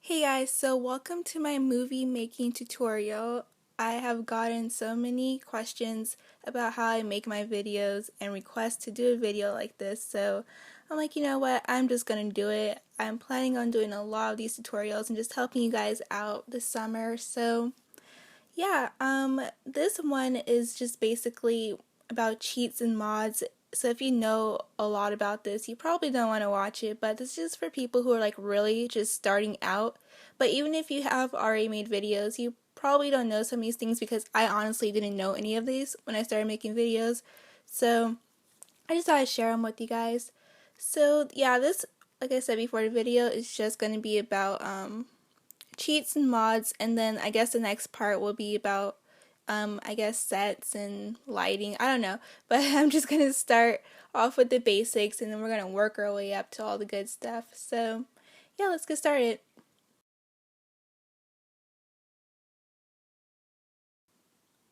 Hey guys, so welcome to my movie making tutorial. I have gotten so many questions about how I make my videos and requests to do a video like this, so I'm like, you know what, I'm just gonna do it. I'm planning on doing a lot of these tutorials and just helping you guys out this summer, so yeah, this one is just basically about cheats and mods. So if you know a lot about this, you probably don't want to watch it, but this is for people who are like really just starting out. But even if you have already made videos, you probably don't know some of these things because I honestly didn't know any of these when I started making videos. So I just thought I'd share them with you guys. So yeah, this, like I said before, the video is just going to be about cheats and mods, and then I guess the next part will be about I guess sets and lighting. I don't know, but I'm just gonna start off with the basics and then we're gonna work our way up to all the good stuff. So yeah, let's get started.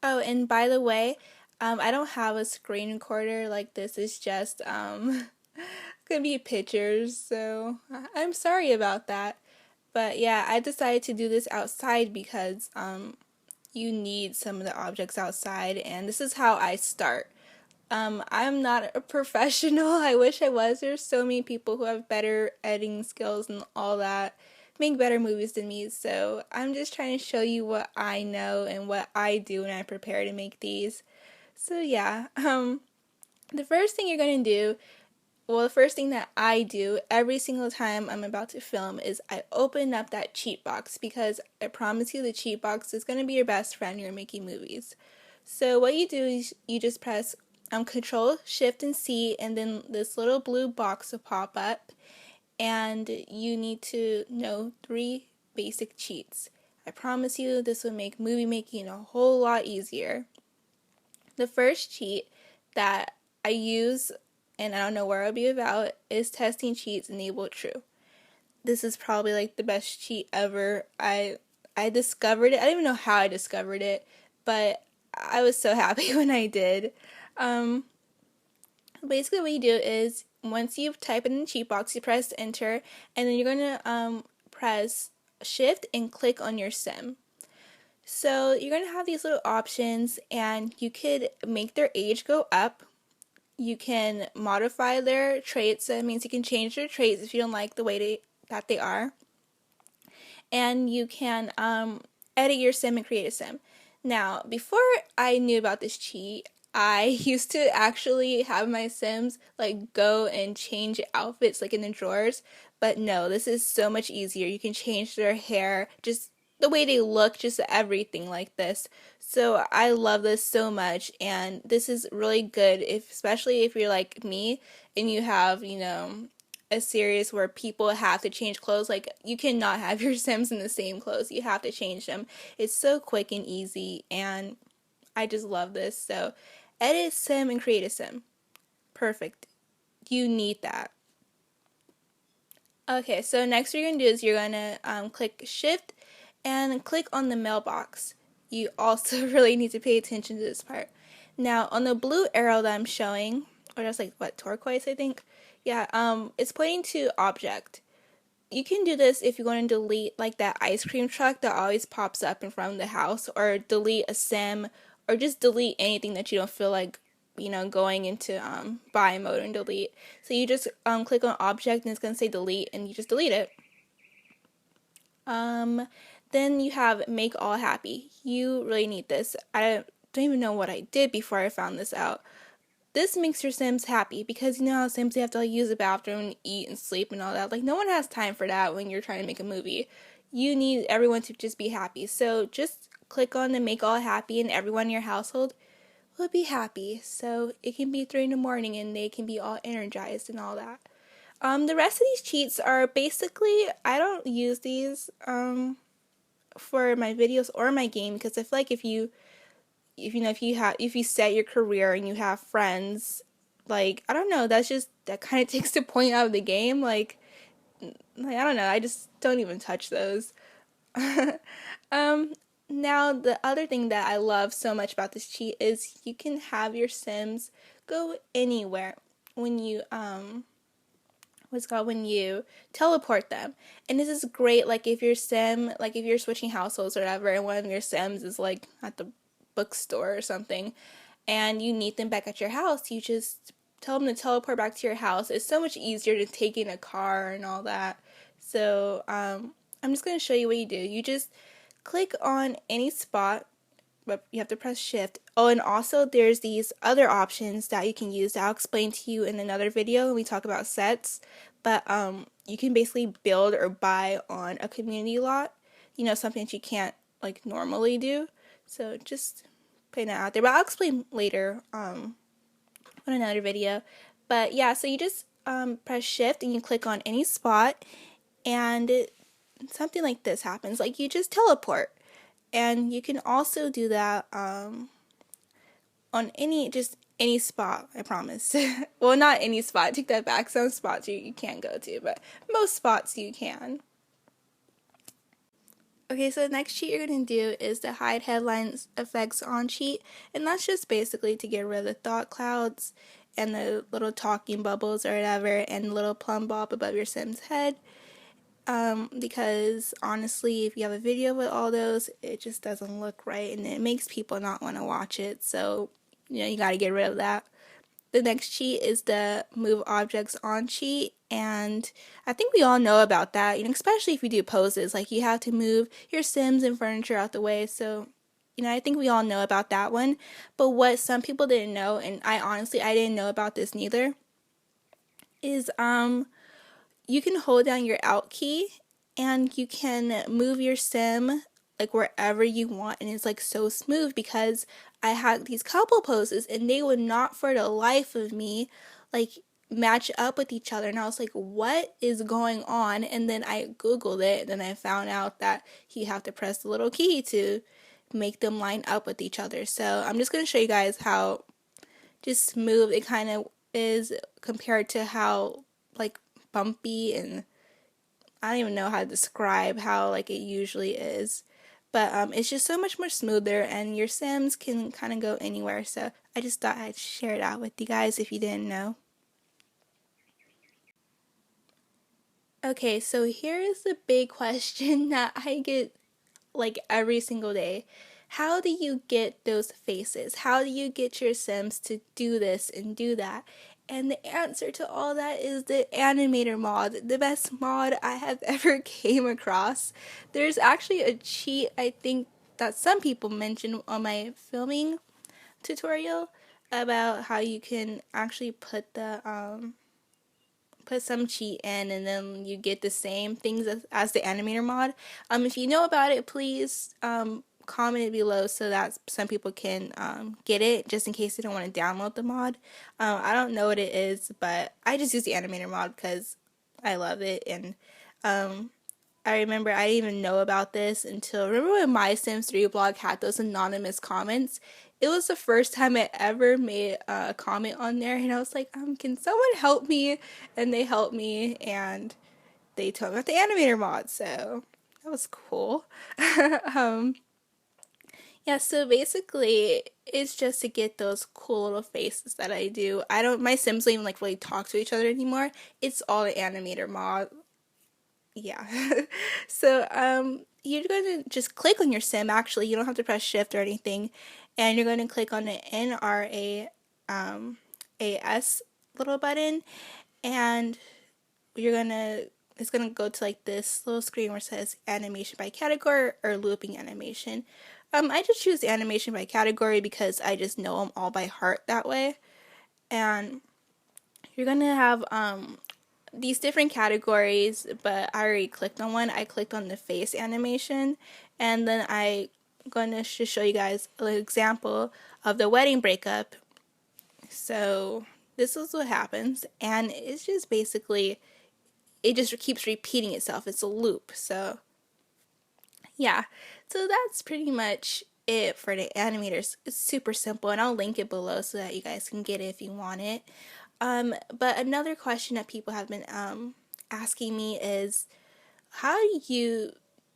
Oh, and by the way, I don't have a screen recorder. Like, this is just gonna be pictures, so I'm sorry about that. But yeah, I decided to do this outside because you need some of the objects outside, and this is how I start. I'm not a professional. I wish I was. There's so many people who have better editing skills and all that, make better movies than me, so I'm just trying to show you what I know and what I do when I prepare to make these. So yeah, the first thing you're gonna do, well, the first thing that I do every single time I'm about to film is I open up that cheat box, because I promise you the cheat box is going to be your best friend when you're making movies. So what you do is you just press Control, Shift, and C, and then this little blue box will pop up, and you need to know 3 basic cheats. I promise you this will make movie making a whole lot easier. The first cheat that I use, and I don't know where it'll be about, is testing cheats enabled true. This is probably like the best cheat ever. I discovered it. I don't even know how I discovered it, but I was so happy when I did. Um, Basically what you do is once you type it in the cheat box, you press enter, and then you're gonna press shift and click on your sim. So you're going to have these little options, and you could make their age go up. You can modify their traits. So that means you can change their traits if you don't like the way that they are. And you can edit your sim and create a sim. Now, before I knew about this cheat, I used to actually have my sims like go and change outfits like in the drawers. But no, this is so much easier. You can change their hair, just the way they look, just everything like this. So I love this so much, and this is really good if, especially if you're like me and you have, a series where people have to change clothes. Like, you cannot have your sims in the same clothes. You have to change them. It's so quick and easy, and I just love this. So edit sim and create a sim. Perfect. You need that. Okay, so next what you're going to do is you're going to click shift and click on the mailbox. You also really need to pay attention to this part. Now, on the blue arrow that I'm showing, or that's like, what, turquoise, I think? Yeah, it's pointing to object. You can do this if you want to delete like that ice cream truck that always pops up in front of the house, or delete a sim, or just delete anything that you don't feel like, going into buy mode and delete. So you just click on object and it's going to say delete, and you just delete it. Then you have make all happy. You really need this. I don't even know what I did before I found this out. This makes your Sims happy, because you know how Sims, you have to like use the bathroom and eat and sleep and all that. Like, no one has time for that when you're trying to make a movie. You need everyone to just be happy. So just click on the make all happy, and everyone in your household will be happy. So it can be 3 in the morning and they can be all energized and all that. The rest of these cheats are basically, I don't use these for my videos or my game, because I feel like if you set your career and you have friends, like, I don't know, that kind of takes the point out of the game. Like I don't know, I just don't even touch those. Now the other thing that I love so much about this cheat is you can have your Sims go anywhere when what's called when you teleport them. And this is great, like if your sim, like if you're switching households or whatever, and one of your sims is like at the bookstore or something, and you need them back at your house, you just tell them to teleport back to your house. It's so much easier than taking a car and all that. So I'm just going to show you what you do. You just click on any spot, but you have to press shift. Oh, and also there's these other options that you can use that I'll explain to you in another video when we talk about sets. But you can basically build or buy on a community lot, you know, something that you can't like normally do. So just putting that out there, but I'll explain later on another video. But yeah, so you just press shift and you click on any spot, and something like this happens, like you just teleport. And you can also do that on any spot, I promise. Well, not any spot, take that back. Some spots you can't go to, but most spots you can. Okay, so the next cheat you're going to do is the hide headline effects on cheat, and that's just basically to get rid of the thought clouds and the little talking bubbles or whatever, and the little plumb bob above your sim's head. Because honestly, if you have a video with all those, it just doesn't look right, and it makes people not want to watch it. So, you know, you got to get rid of that. The next cheat is the move objects on cheat, and I think we all know about that, you know, especially if you do poses, like you have to move your sims and furniture out the way. So, you know, I think we all know about that one. But what some people didn't know, and I didn't know about this neither, is you can hold down your out key and you can move your sim like wherever you want, and it's like so smooth, because I had these couple poses and they would not for the life of me like match up with each other, and I was like, what is going on? And then I googled it, and then I found out that you have to press the little key to make them line up with each other. So I'm just going to show you guys how just smooth it kind of is compared to how like bumpy, and I don't even know how to describe how like it usually is, but it's just so much more smoother, and your sims can kind of go anywhere. So I just thought I'd share it out with you guys if you didn't know. Okay, so here is the big question that I get like every single day. How do you get those faces? How do you get your sims to do this and do that? And the answer to all that is the Animator Mod, the best mod I have ever came across. There's actually a cheat, I think, that some people mentioned on my filming tutorial about how you can actually put some cheat in, and then you get the same things as the Animator Mod. If you know about it, please comment it below so that some people can get it, just in case they don't want to download the mod. I don't know what it is, but I just use the Animator Mod because I love it. And I remember I didn't even know about this until, remember when My Sims 3 blog had those anonymous comments? It was the first time I ever made a comment on there, and I was like, can someone help me? And they helped me, and they told me about the Animator Mod, so that was cool. Yeah, so basically, it's just to get those cool little faces that I do. My sims don't even like really talk to each other anymore. It's all the Animator Mod. Yeah. So, you're going to just click on your sim, actually. You don't have to press shift or anything. And you're going to click on the NRAS little button, and it's gonna go to like this little screen where it says animation by category or looping animation. I just choose animation by category because I just know them all by heart that way. And you're gonna have these different categories, but I already clicked on one. I clicked on the face animation, and then I'm gonna just show you guys an example of the wedding breakup. So this is what happens, and it's just basically, it just keeps repeating itself. It's a loop. So yeah, so that's pretty much it for the animators. It's super simple, and I'll link it below so that you guys can get it if you want it. But another question that people have been asking me is, how do you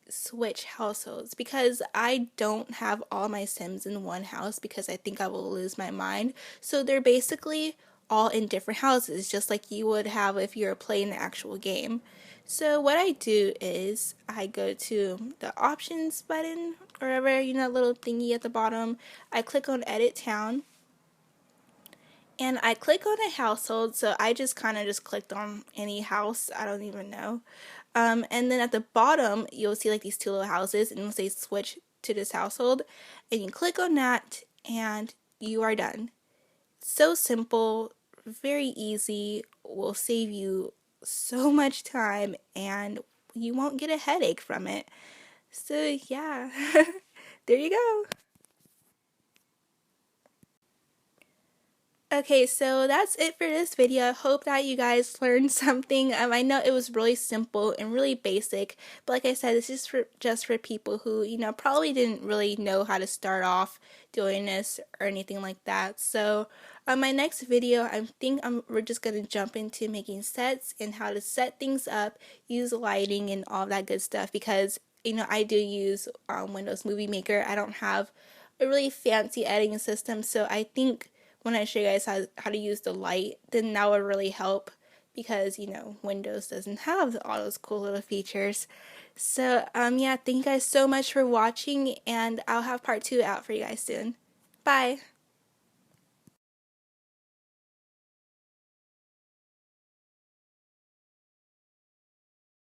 switch households? Because I don't have all my sims in one house because I think I will lose my mind. So they're basically all in different houses, just like you would have if you were playing the actual game. So what I do is I go to the options button, or wherever, you know, little thingy at the bottom. I click on edit town, and I click on a household. So I just kind of just clicked on any house, I don't even know. And then at the bottom you'll see like these two little houses, and it'll say switch to this household, and you click on that and you are done. So simple, very easy, will save you so much time, and you won't get a headache from it. So yeah, there you go. Okay, so that's it for this video. I hope that you guys learned something. I know it was really simple and really basic, but like I said, this is just for people who, you know, probably didn't really know how to start off doing this or anything like that. So on my next video, we're just going to jump into making sets and how to set things up, use lighting and all that good stuff, because, you know, I do use Windows Movie Maker. I don't have a really fancy editing system, so I think when I show you guys how to use the light, then that would really help, because, you know, Windows doesn't have all those cool little features. So yeah, thank you guys so much for watching, and I'll have part 2 out for you guys soon. Bye!